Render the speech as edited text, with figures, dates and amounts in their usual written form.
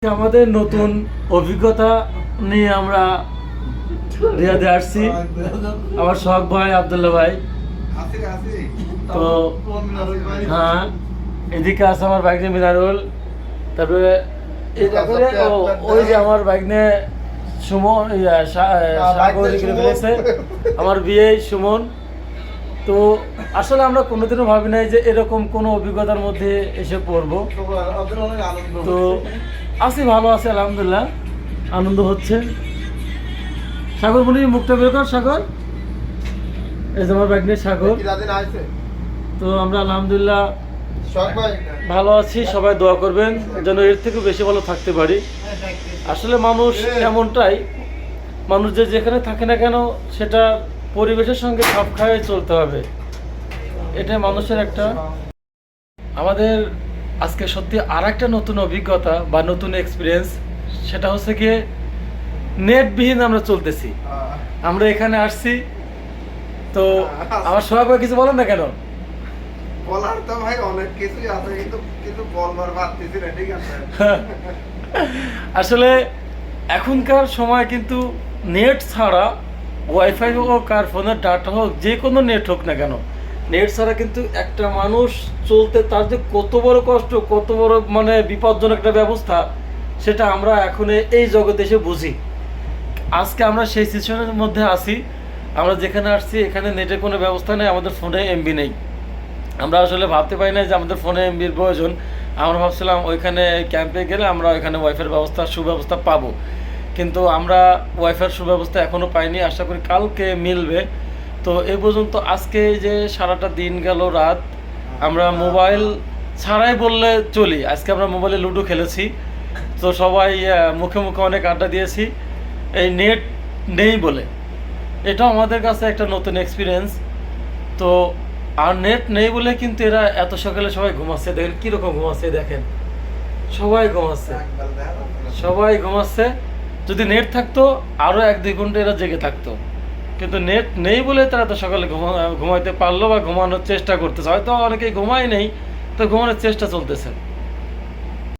আমাদের নতুন অভিজ্ঞতা নিয়ে আমরা রিয়াদে আসছি। আমার শখ ভাই আব্দুল্লাহ ভাই, তো হ্যাঁ এদিকে আছে আমার বাইকনে মিনারুল, তারপরে ওই যে আমার বাইকনে সুমন ফেলেছে আমার বিয়ে সুমন। তো আসলে আমরা কোনোদিনও ভাবি নাই যে এরকম কোনো অভিজ্ঞতার মধ্যে এসে পড়বো। তো আছি, ভালো আছি আলহামদুলিল্লাহ, আনন্দ হচ্ছে। সাগর মনি মুখটা বের কর, সাগর এই যে আমার বাইক সাগর। তো আমরা আলহামদুলিল্লাহ ভালো আছি, সবাই দোয়া করবেন যেন এর থেকে বেশি ভালো থাকতে পারি। আসলে মানুষ এমনটাই, মানুষ যে যেখানে থাকে না কেন সেটা পরিবেশের সঙ্গে খাপ খাইয়ে চলতে হবে, এটা মানুষের একটা। আমাদের আজকে সত্যি আর একটা নতুন অভিজ্ঞতা বা নতুন এক্সপিরিয়েন্স, সেটা হচ্ছে গিয়ে নেটবিহীন আমরা চলতেছি। আমরা এখানে আসছি, তো আমার সবাই কিছু বলেন না কেন? বলার তো ভাই অনেক কিছুই আছে, কিন্তু বলবার পারতেছি না, ঠিক আছে। আসলে এখনকার সময় কিন্তু নেট ছাড়া, ওয়াইফাই হোক আর ফোনের ডাটা হোক, যে কোনো নেট হোক না কেন, নেট ছাড়া কিন্তু একটা মানুষ চলতে তার যে কত বড় কষ্ট, কত বড় মানে বিপজ্জনক একটা ব্যবস্থা, সেটা আমরা এখন এই জগতে এসে বুঝি। আজকে আমরা সেই সিচুয়েশনের মধ্যে আছি। আমরা যেখানে আসছি এখানে নেটের কোনো ব্যবস্থা নেই, আমাদের ফোনে এমবি নেই। আমরা আসলে ভাবতে পারি না যে আমাদের ফোনে এমবির প্রয়োজন। আমরা ভাবছিলাম ওইখানে ক্যাম্পে গেলে আমরা ওইখানে ওয়াইফাইয়ের ব্যবস্থা, সুব্যবস্থা পাবো, কিন্তু আমরা ওয়াইফাইয়ের সুব্যবস্থা এখনও পাইনি। আশা করি কালকে মিলবে। তো এ পর্যন্ত আজকে যে সারাটা দিন গেল, রাত আমরা মোবাইল ছাড়াই বললে চলি। আজকে আমরা মোবাইলে লুডো খেলেছি, তো সবাই মুখে মুখে অনেক আড্ডা দিয়েছি এই নেট নেই বলে। এটাও আমাদের কাছে একটা নতুন এক্সপিরিয়েন্স। তো আর নেট নেই বলে কিন্তু এরা এত সকালে সবাই ঘুমাচ্ছে, দেখেন কীরকম ঘুমাচ্ছে, দেখেন সবাই ঘুমাচ্ছে, সবাই ঘুমাচ্ছে। যদি নেট থাকতো আরও 1-2 ঘন্টা এরা জেগে থাকতো, কিন্তু নেট নেই বলে তারা তো সকালে ঘুমাইতে পারলো বা ঘুমানোর চেষ্টা করতেছে। হয়তো অনেকেই ঘুমায় নেই, তো ঘুমানোর চেষ্টা চলতেছে।